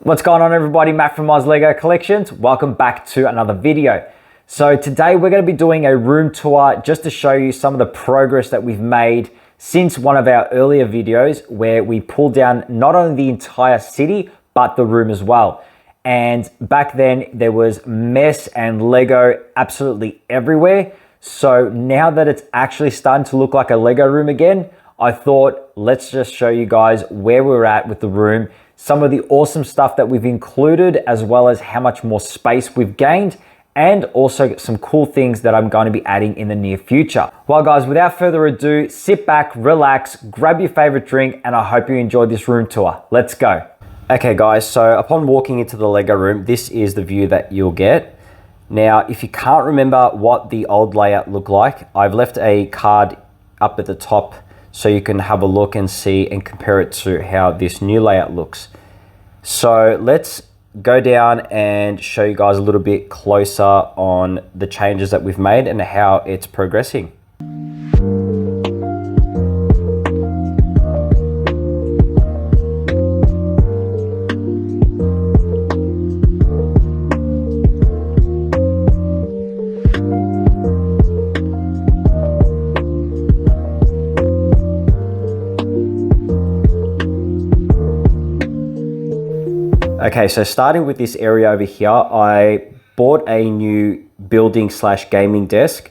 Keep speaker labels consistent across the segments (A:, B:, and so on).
A: What's going on, everybody? Matt from Oz Lego Collections. Welcome back to another video. So today we're going to be doing a room tour just to show you some of the progress that we've made since one of our earlier videos where we pulled down not only the entire city but the room as well. And back then there was mess and Lego absolutely everywhere. So now that it's actually starting to look like a Lego room again, I thought let's just show you guys where we're at with the room, some of the awesome stuff that we've included, as well as how much more space we've gained, and also some cool things that I'm going to be adding in the near future. Well guys, without further ado, sit back, relax, grab your favorite drink, and I hope you enjoyed this room tour. Let's go. Okay guys, so upon walking into the Lego room, this is the view that you'll get. Now, if you can't remember what the old layout looked like, I've left a card up at the top so you can have a look and see and compare it to how this new layout looks. So let's go down and show you guys a little bit closer on the changes that we've made and how it's progressing. Okay, so starting with this area over here, I bought a new building / gaming desk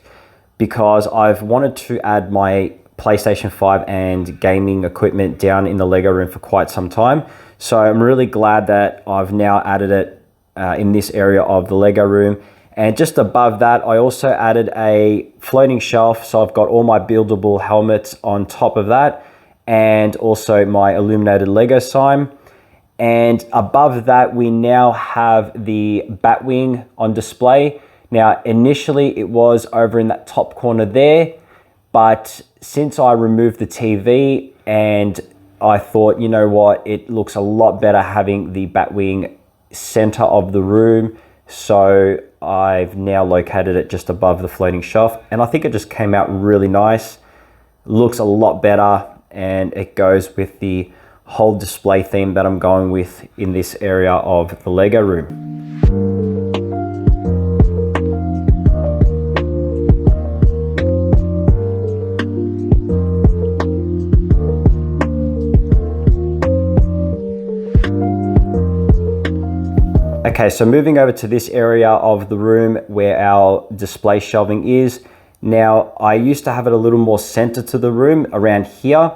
A: because I've wanted to add my PlayStation 5 and gaming equipment down in the Lego room for quite some time. So I'm really glad that I've now added it in this area of the Lego room. And just above that, I also added a floating shelf. So I've got all my buildable helmets on top of that, and also my illuminated Lego sign. And above that, we now have the Batwing on display. Now, initially it was over in that top corner there, but since I removed the TV and I thought, you know what, it looks a lot better having the Batwing center of the room. So I've now located it just above the floating shelf, and I think it just came out really nice. Looks a lot better, and it goes with the whole display theme that I'm going with in this area of the Lego room. Okay, so moving over to this area of the room where our display shelving is. Now, I used to have it a little more center to the room around here,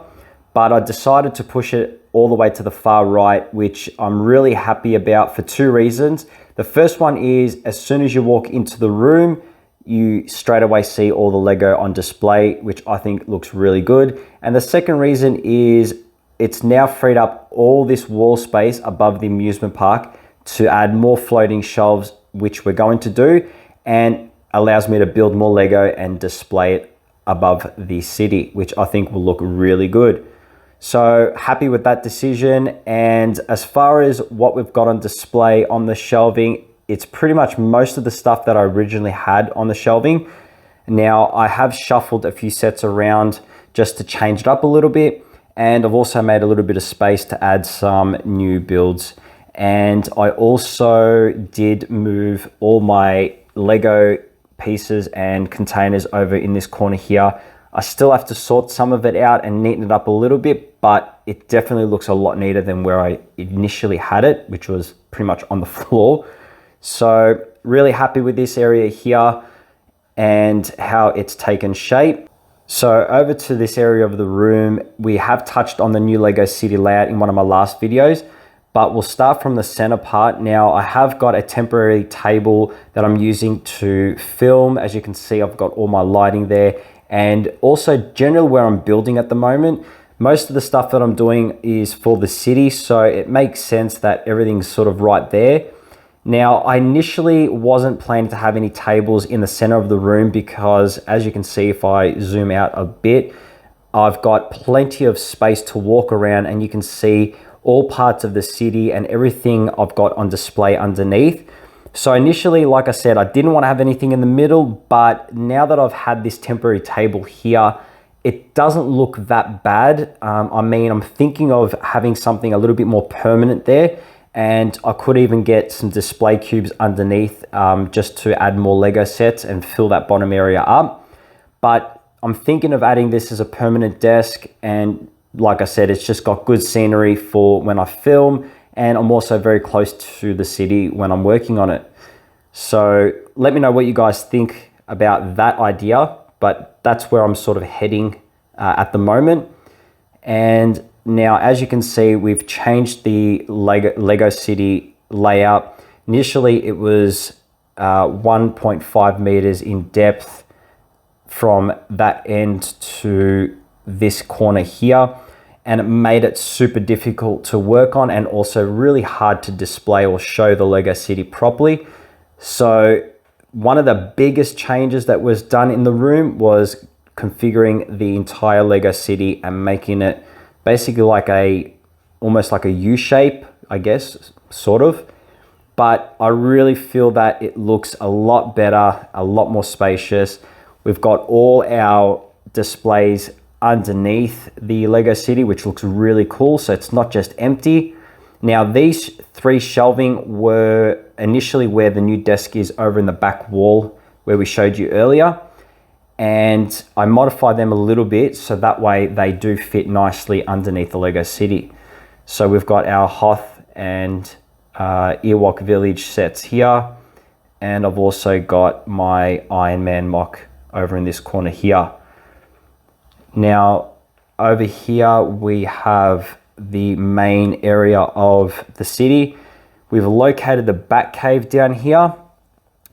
A: but I decided to push it all the way to the far right, which I'm really happy about for two reasons. The first one is, as soon as you walk into the room, you straight away see all the Lego on display, which I think looks really good. And the second reason is it's now freed up all this wall space above the amusement park to add more floating shelves, which we're going to do, and allows me to build more Lego and display it above the city, which I think will look really good. So happy with that decision. And as far as what we've got on display on the shelving, it's pretty much most of the stuff that I originally had on the shelving. Now, I have shuffled a few sets around just to change it up a little bit, and I've also made a little bit of space to add some new builds. And I also did move all my Lego pieces and containers over in this corner here. I still have to sort some of it out and neaten it up a little bit, but it definitely looks a lot neater than where I initially had it, which was pretty much on the floor. So really happy with this area here and how it's taken shape. So over to this area of the room, we have touched on the new Lego City layout in one of my last videos, but we'll start from the center part. Now, I have got a temporary table that I'm using to film. As you can see, I've got all my lighting there. And also generally where I'm building at the moment, most of the stuff that I'm doing is for the city, so it makes sense that everything's sort of right there. Now, I initially wasn't planning to have any tables in the center of the room because, as you can see, if I zoom out a bit, I've got plenty of space to walk around, and you can see all parts of the city and everything I've got on display underneath. So initially, like I said, I didn't want to have anything in the middle, but now that I've had this temporary table here, it doesn't look that bad. I mean, I'm thinking of having something a little bit more permanent there, and I could even get some display cubes underneath just to add more Lego sets and fill that bottom area up. But I'm thinking of adding this as a permanent desk, and like I said, it's just got good scenery for when I film, and I'm also very close to the city when I'm working on it. So let me know what you guys think about that idea, but that's where I'm sort of heading at the moment. And now, as you can see, we've changed the Lego City layout. Initially, it was 1.5 meters in depth from that end to this corner here, and it made it super difficult to work on and also really hard to display or show the Lego City properly. So one of the biggest changes that was done in the room was configuring the entire Lego City and making it basically like almost like a U shape, I guess, sort of. But I really feel that it looks a lot better, a lot more spacious. We've got all our displays underneath the Lego City, which looks really cool. So it's not just empty. Now, these 3 shelving were initially where the new desk is over in the back wall where we showed you earlier. And I modified them a little bit so that way they do fit nicely underneath the Lego City. So we've got our Hoth and Ewok Village sets here. And I've also got my Iron Man mock over in this corner here. Now, over here we have the main area of the city. We've located the Batcave down here,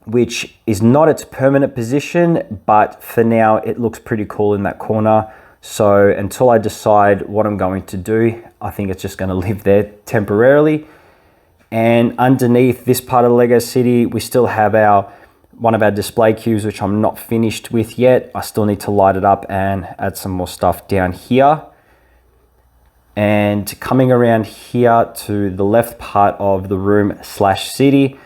A: which is not its permanent position, but for now it looks pretty cool in that corner. So until I decide what I'm going to do, I think it's just going to live there temporarily. And underneath this part of Lego City, we still have one of our display cubes, which I'm not finished with yet. I still need to light it up and add some more stuff down here. And coming around here to the left part of the room / city,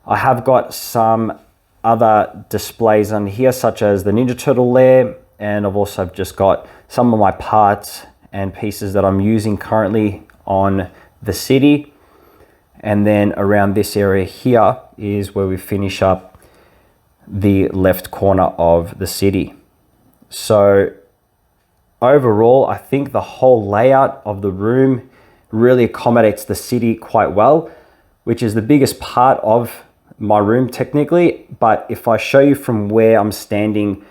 A: I have got some other displays on here, such as the Ninja Turtle lair, and I've also just got some of my parts and pieces that I'm using currently on the city. And then around this area here is where we finish up the left corner of the city. So overall, I think the whole layout of the room really accommodates the city quite well, which is the biggest part of my room technically. But if I show you from where I'm standing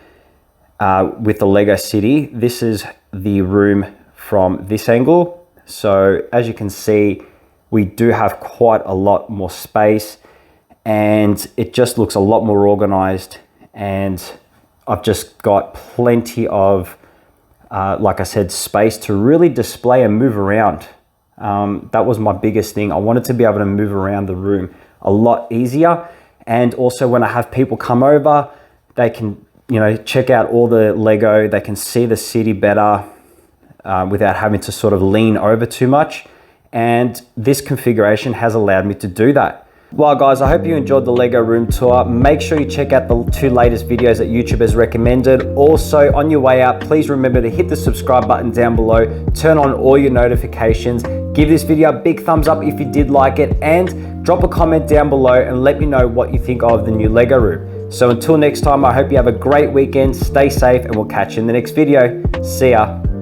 A: with the Lego City, this is the room from this angle. So as you can see, we do have quite a lot more space, and it just looks a lot more organized. And I've just got plenty of, like I said, space to really display and move around. That was my biggest thing. I wanted to be able to move around the room a lot easier. And also when I have people come over, they can, check out all the Lego. They can see the city better without having to sort of lean over too much. And this configuration has allowed me to do that. Well guys, I hope you enjoyed the Lego room tour. Make sure you check out the 2 latest videos that YouTube has recommended. Also, on your way out, please remember to hit the subscribe button down below, turn on all your notifications, give this video a big thumbs up if you did like it, and drop a comment down below and let me know what you think of the new Lego room. So until next time, I hope you have a great weekend, stay safe, and we'll catch you in the next video. See ya.